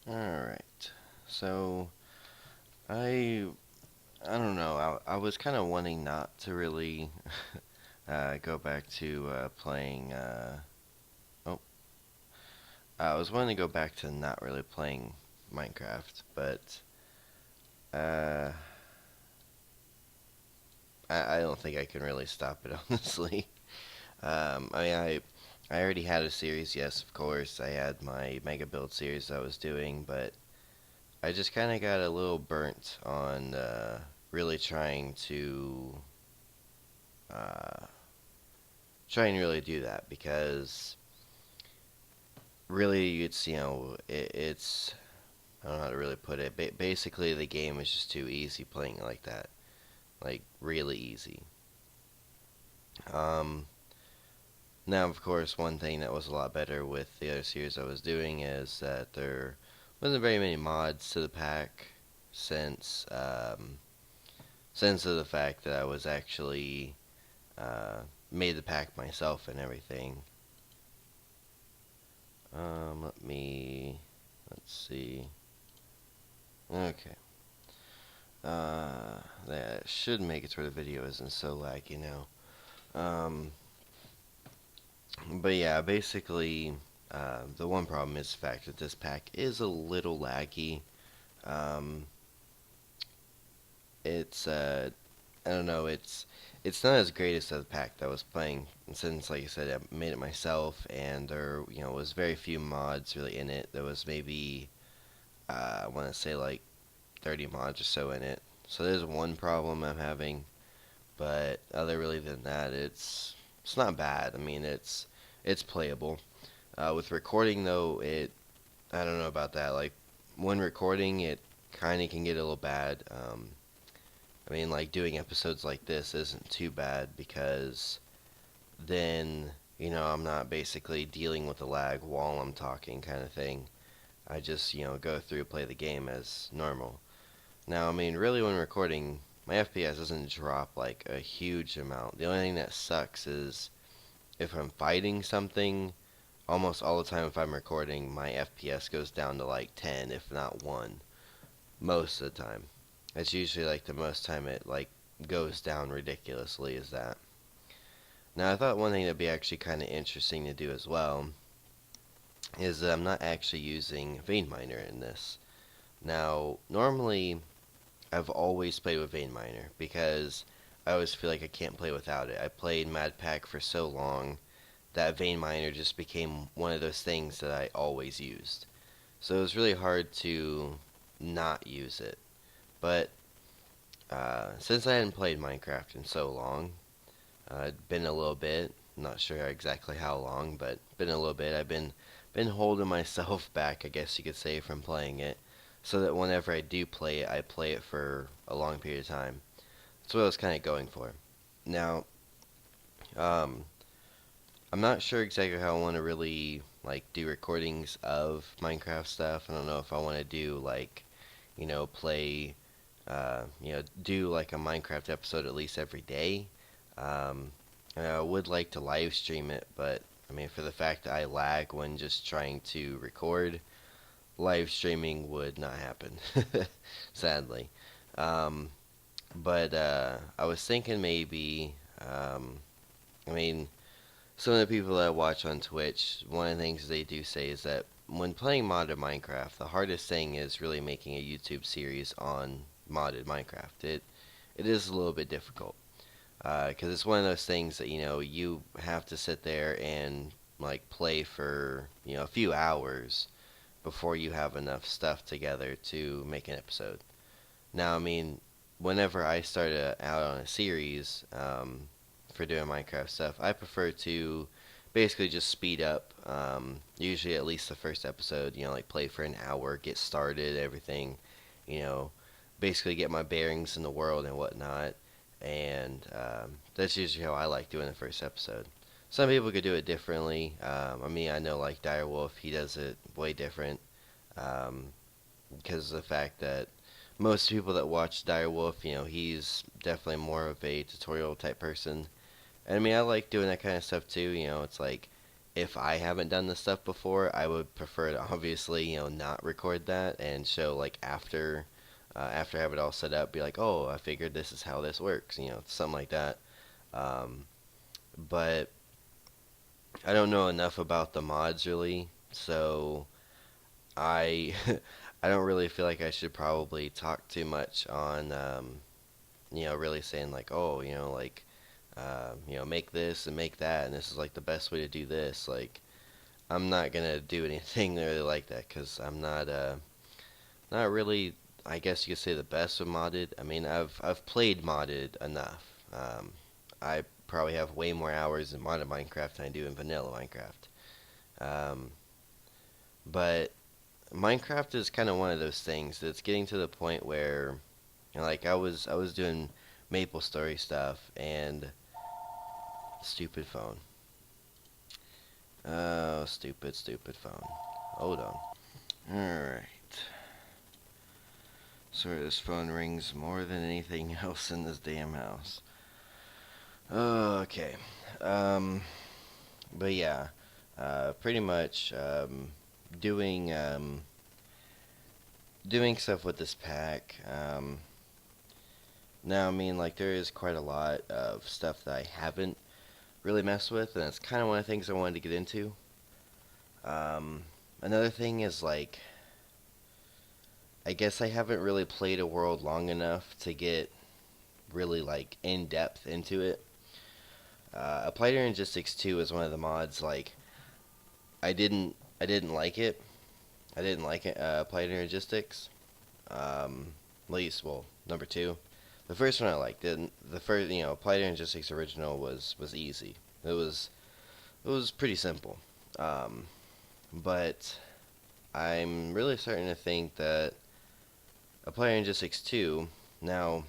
Alright. So, I I don't know. I was kind of wanting not to really go back to playing. Oh, I was wanting to go back to not really playing Minecraft, but uh, I don't think I can really stop it, honestly. I already had a series, yes, of course. I had my Mega Build series I was doing, but I just kind of got a little burnt on really uh, trying to really do that because really it's I don't know how to really put it. Basically, the game is just too easy playing it like that, like really easy. Um, Now, of course, one thing that was a lot better with the other series I was doing is that there wasn't very many mods to the pack since since of the fact that I was actually uh, made the pack myself and everything. Let's see. Okay. That should make it to where the video isn't so laggy now. Um, but yeah, basically, the one problem is the fact that this pack is a little laggy. Um, I don't know, it's not as great as the pack that I was playing since, like I said, I made it myself, and there, was very few mods really in it. There was maybe, I want to say like 30 mods or so in it. So there's one problem I'm having, but other really than that, it's not bad. I mean, it's playable. With recording though, I don't know about that. Like when recording, it kind of can get a little bad. I mean, like doing episodes like this isn't too bad because then I'm not basically dealing with the lag while I'm talking, kind of thing. I just go through play the game as normal. Now, I mean, really, when recording, my FPS doesn't drop like a huge amount. The only thing that sucks is if I'm fighting something, almost all the time if I'm recording, my FPS goes down to like 10, if not 1, most of the time. That's usually like the most time it like goes down ridiculously is that. Now, I thought one thing that'd be actually kind of interesting to do as well is that I'm not actually using Vein Miner in this. Now, normally I've always played with Vein Miner because I always feel like I can't play without it. I played Mad Pack for so long that Vein Miner just became one of those things that I always used. So it was really hard to not use it. But since I hadn't played Minecraft in so long, it'd been a little bit. Not sure exactly how long, but been a little bit. I've been holding myself back, I guess you could say, from playing it, so that whenever I do play it, I play it for a long period of time. That's what I was kind of going for. Now, um, I'm not sure exactly how I want to really like do recordings of Minecraft stuff. I don't know if I want to do like, play, do like a Minecraft episode at least every day. Um, and I would like to live stream it, but I mean, for the fact that I lag when just trying to record, live streaming would not happen, sadly. Um, but I was thinking maybe, I mean, some of the people that I watch on Twitch, one of the things they do say is that when playing modded Minecraft, the hardest thing is really making a YouTube series on modded Minecraft. It is a little bit difficult because it's one of those things that you have to sit there and like play for a few hours before you have enough stuff together to make an episode. Now, I mean, whenever I started out on a series for doing Minecraft stuff, I prefer to basically just speed up. Usually, at least the first episode, like play for an hour, get started, everything, you know, basically get my bearings in the world and whatnot. And that's usually how I like doing the first episode. Some people could do it differently. I mean, I know like Direwolf, he does it way different um, because of the fact that most people that watch Direwolf, he's definitely more of a tutorial type person. And I mean, I like doing that kind of stuff too. It's like if I haven't done this stuff before, I would prefer to obviously, not record that and show like after I have it all set up, be like, oh, I figured this is how this works, something like that. Um, but I don't know enough about the mods really, so I I don't really feel like I should probably talk too much on really saying like, oh, like make this and make that, and this is like the best way to do this. Like, I'm not gonna do anything really like that because I'm not really. I guess you could say the best with modded. I mean, I've played modded enough. I probably have way more hours in modded Minecraft than I do in vanilla Minecraft. Um, but Minecraft is kind of one of those things that's getting to the point where, like I was doing Maple Story stuff and stupid phone. Oh, stupid phone. Hold on. Alright. Sorry, this phone rings more than anything else in this damn house. Okay. Um, but yeah, pretty much doing doing stuff with this pack. Now, I mean, like there is quite a lot of stuff that I haven't really messed with, and it's kind of one of the things I wanted to get into. Um, Another thing is like I guess I haven't really played a world long enough to get really like in depth into it. Applied Logistics 2 is one of the mods like I didn't like it. I didn't like it. Applied Logistics. At least well number two. The first one I liked. The first Applied Logistics original was easy. It was pretty simple. Um, but I'm really starting to think that Applied Logistics 2 now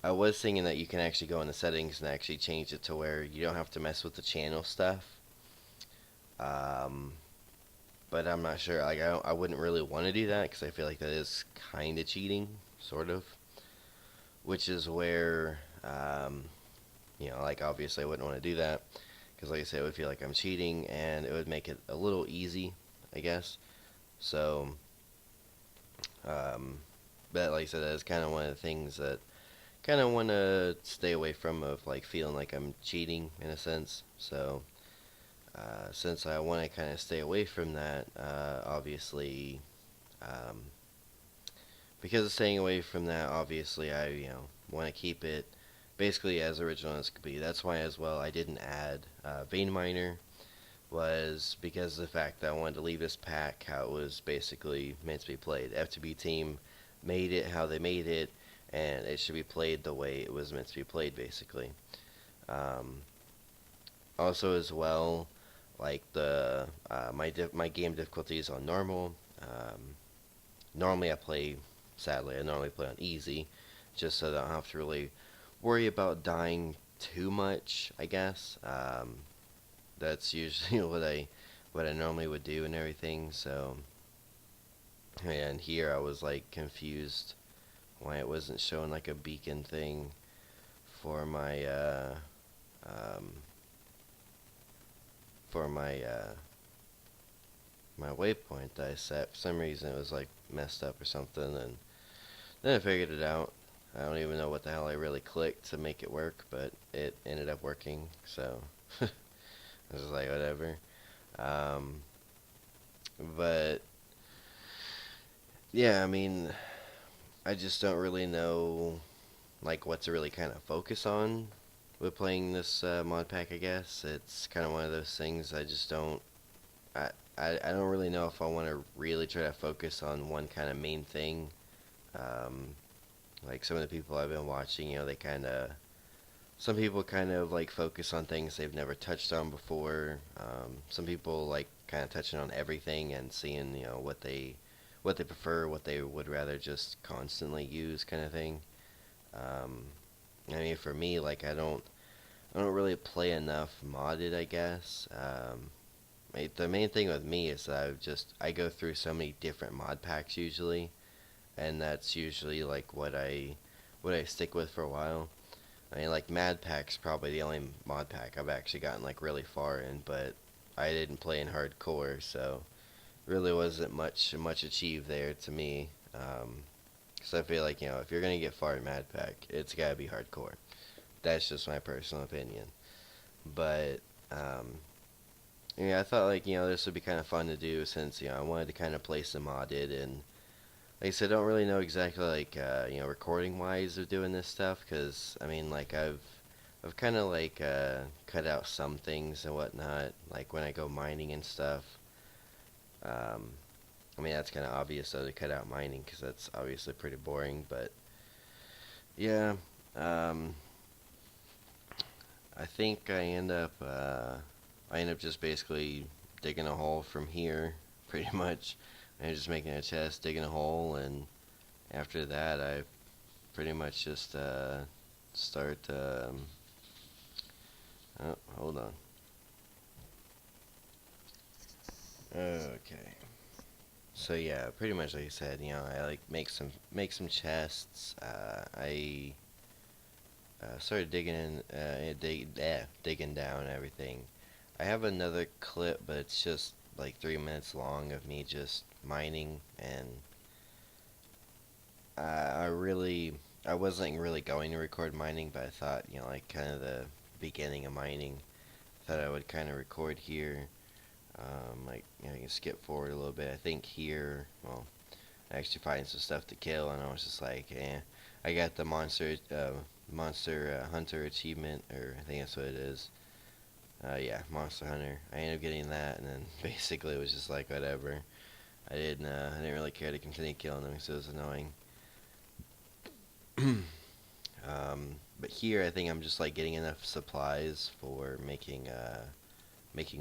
I was thinking that you can actually go in the settings and actually change it to where you don't have to mess with the channel stuff. Um, but I'm not sure. Like I wouldn't really want to do that because I feel like that is kind of cheating, sort of. Which is where, like obviously I wouldn't want to do that because, like I said, it would feel like I'm cheating and it would make it a little easy, I guess. So, um, but like I said, that's kind of one of the things that kind of want to stay away from of like feeling like I'm cheating in a sense. So since I want to kind of stay away from that, obviously, um, because of staying away from that, obviously I want to keep it basically as original as it could be. That's why as well I didn't add Vein Miner was because of the fact that I wanted to leave this pack how it was basically meant to be played. FTB team made it how they made it, and it should be played the way it was meant to be played, basically. Um, Also, as well, like the my game difficulty is on normal. Normally, I normally play on easy, just so that I don't have to really worry about dying too much. I guess that's usually what I normally would do and everything. So, and here I was like confused why it wasn't showing like a beacon thing for my um, my waypoint that I set. For some reason, it was like messed up or something, and then I figured it out. I don't even know what the hell I really clicked to make it work, but it ended up working. So I was just like, whatever. Um, but yeah, I mean, I just don't really know like what to really kind of focus on with playing this mod pack. I guess it's kind of one of those things I just don't. I don't really know if I want to really try to focus on one kind of main thing. Um, like some of the people I've been watching, they kind of some people kind of like focus on things they've never touched on before. Some people like kind of touching on everything and seeing what they prefer, what they would rather just constantly use, kind of thing. Um, I mean, for me, like I don't really play enough modded, I guess. The main thing with me is that I go through so many different mod packs usually, and that's usually like what I stick with for a while. I mean, like Mad Pack's probably the only mod pack I've actually gotten like really far in, but I didn't play in hardcore, so really wasn't much achieved there to me. Because I feel like if you're gonna get far in Mad Pack, it's gotta be hardcore. That's just my personal opinion. But yeah, I thought like this would be kind of fun to do since I wanted to kind of play some modded and like I said, I don't really know exactly like recording wise of doing this stuff because I mean like I've kind of like cut out some things and whatnot like when I go mining and stuff. Um, I mean that's kind of obvious though to cut out mining because that's obviously pretty boring. But yeah, um, I think I end up just basically digging a hole from here pretty much. And just making a chest, digging a hole, and after that I pretty much just start. Oh, hold on. Okay. So yeah, pretty much like I said, I like make some chests. I started digging down and everything. I have another clip, but it's just like 3 minutes long of me just mining, and I really I wasn't really going to record mining, but I thought like kind of the beginning of mining. Thought I would kind of record here. Like you can skip forward a little bit. I think here, well, I actually find some stuff to kill, and I was just like, eh. I got the monster hunter achievement, or I think that's what it is. Yeah, monster hunter. I ended up getting that, and then basically it was just like whatever. I didn't really care to continue killing them because it was annoying. But here I think I'm just like getting enough supplies for making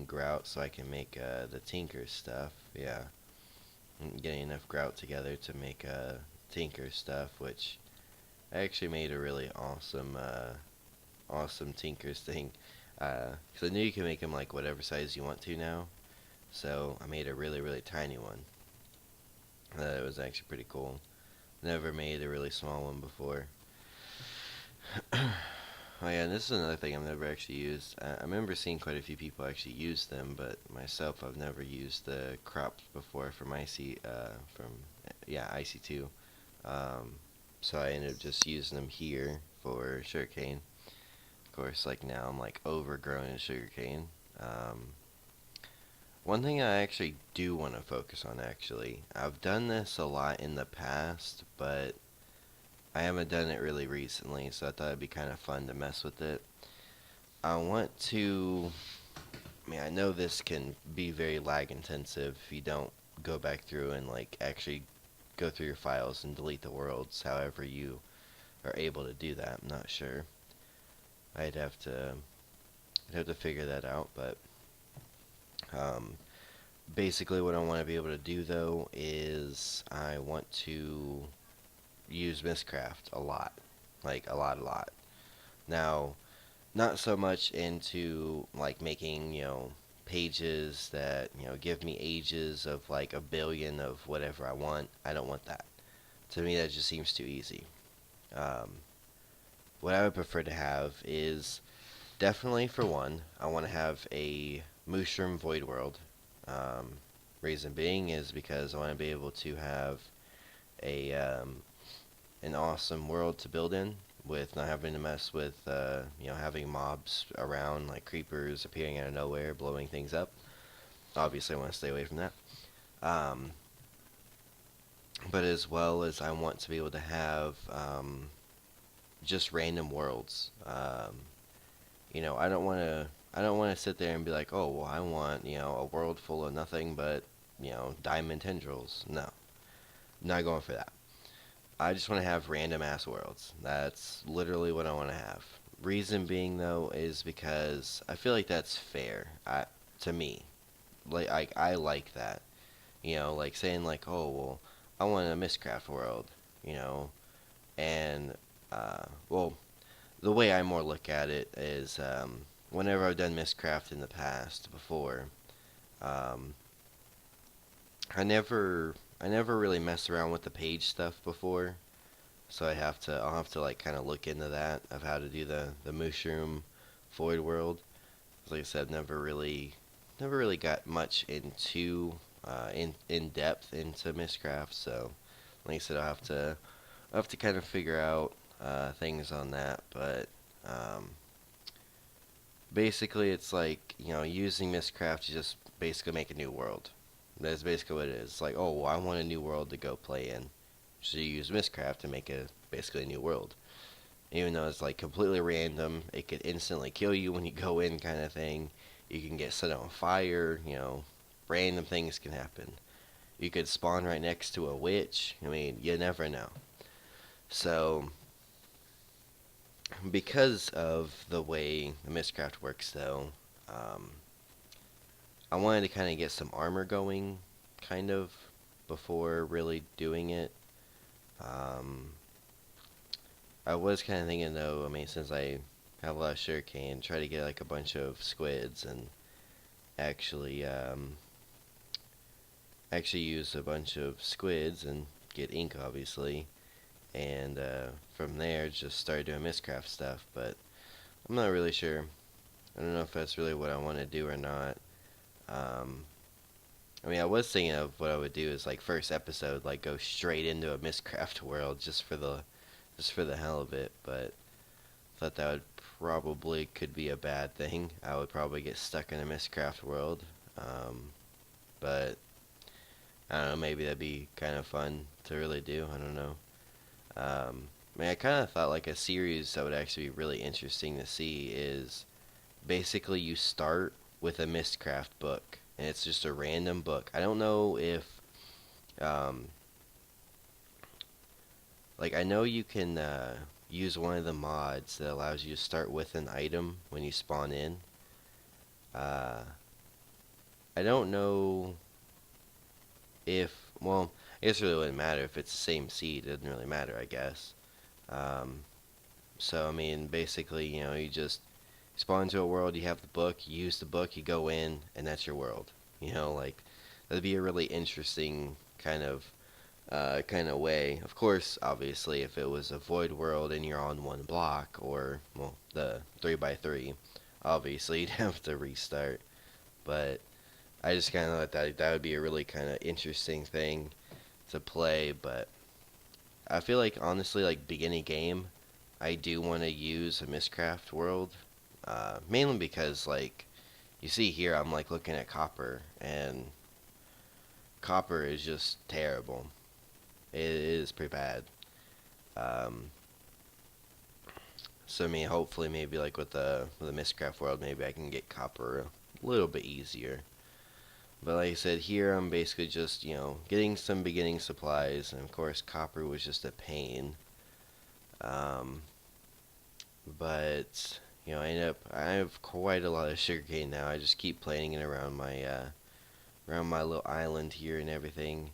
grout so I can make the tinker stuff. Yeah, I'm getting enough grout together to make tinker stuff, which I actually made a really awesome tinker's thing. Because I knew you can make them like whatever size you want to now. So I made a really tiny one. It was actually pretty cool. Never made a really small one before. Oh yeah, and this is another thing I've never actually used. I remember seeing quite a few people actually use them, but myself, I've never used the crops before from IC2. Um, so I ended up just using them here for sugarcane. Of course, like now I'm like overgrown in sugarcane. Um, One thing I actually do want to focus on actually, I've done this a lot in the past, but I haven't done it really recently, so I thought it'd be kind of fun to mess with it. I want to. I mean, I know this can be very lag intensive if you don't go back through and like actually go through your files and delete the worlds. However, you are able to do that. I'm not sure. I'd have to figure that out. But um, basically, what I want to be able to do though is I want to use Mistcraft a lot, like a lot. Now, not so much into like making pages that give me ages of like a billion of whatever I want. I don't want that. To me, that just seems too easy. Um, what I would prefer to have is definitely for one, I want to have a Mushroom Void World. Um, Reason being is because I want to be able to have a an awesome world to build in with not having to mess with having mobs around like creepers appearing out of nowhere blowing things up. Obviously I want to stay away from that. um, but as well as I want to be able to have just random worlds. I don't want to sit there and be like, oh well, I want a world full of nothing but diamond tendrils. No, I'm not going for that. I just want to have random ass worlds. That's literally what I want to have. Reason being though is because I feel like that's fair. To me, like I like that. Like saying like, oh well, I want a Mistcraft world. You know, and well, the way I more look at it is whenever I've done Mistcraft in the past before, um, I never really messed around with the page stuff before. I'll have to like kind of look into that of how to do the mushroom void world. Like I said, never really got much into in depth into Mistcraft. So like I said, I'll have to kind of figure out things on that. But um, basically, it's like using Mistcraft to just basically make a new world. That's basically what it is. It's like, oh, well, I want a new world to go play in. So you use Mistcraft to make a basically a new world. Even though it's like completely random, it could instantly kill you when you go in, kind of thing. You can get set on fire. Random things can happen. You could spawn right next to a witch. I mean, you never know. So, because of the way the Mistcraft works, though, um, I wanted to kind of get some armor going, kind of, before really doing it. Um, I was kind of thinking though, I mean, since I have a lot of sugarcane, try to get like a bunch of squids and actually, actually use a bunch of squids and get ink, obviously, and from there just start doing Mistcraft stuff. But I'm not really sure. I don't know if that's really what I want to do or not. Um, I mean, I was thinking of what I would do is like first episode, like go straight into a Mistcraft world just for the hell of it, but thought that would probably could be a bad thing. I would probably get stuck in a Mistcraft world. Um, but I don't know, maybe that'd be kind of fun to really do. I don't know. I mean, I kind of thought like a series that would actually be really interesting to see is basically you start with a Mistcraft book, and it's just a random book. I don't know if, um, like, I know you can use one of the mods that allows you to start with an item when you spawn in. Uh, I don't know if, well, I guess it really wouldn't matter if it's the same seed. It doesn't really matter, I guess. Um, so, I mean, basically, you just spawn into a world, you have the book, you use the book, you go in, and that's your world. Like, that'd be a really interesting kind of way. Of course, obviously, if it was a void world and you're on one block, or, well, the 3x3, obviously, you'd have to restart. But I just kind of thought that would be a really kind of interesting thing to play. But I feel like, honestly, like, beginning game, I do want to use a Mistcraft world. Mainly because, like, you see here, I'm, like, looking at copper, and copper is just terrible. It is pretty bad. Um, so I mean, hopefully, maybe like with the Mistcraft world, maybe I can get copper a little bit easier. But like I said, here I'm basically just getting some beginning supplies, and of course, copper was just a pain. Um, but I have quite a lot of sugarcane now. I just keep planting it around my little island here and everything,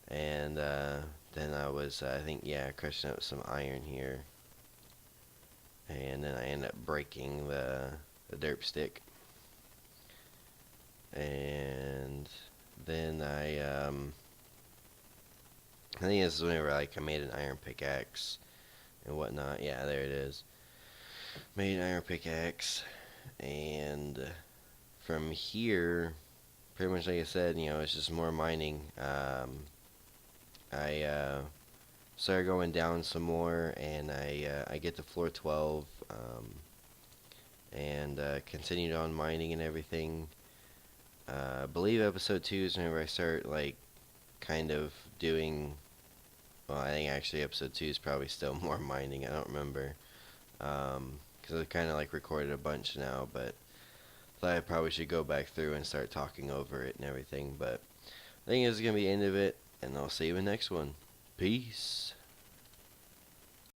and then I was I think yeah crushing up some iron here, and then I end up breaking the derp stick, and then I think this is whenever like I made an iron pickaxe and whatnot. Yeah, there it is. Made an iron pickaxe, and from here, pretty much like I said, it's just more mining. I started going down some more, and I get to floor 12, and continued on mining and everything. I believe episode 2 is whenever I start like kind of doing. Well, I think actually episode 2 is probably still more mining. I don't remember because I kind of like recorded a bunch now, but thought I probably should go back through and start talking over it and everything. But I think this is gonna be the end of it, and I'll see you in the next one. Peace.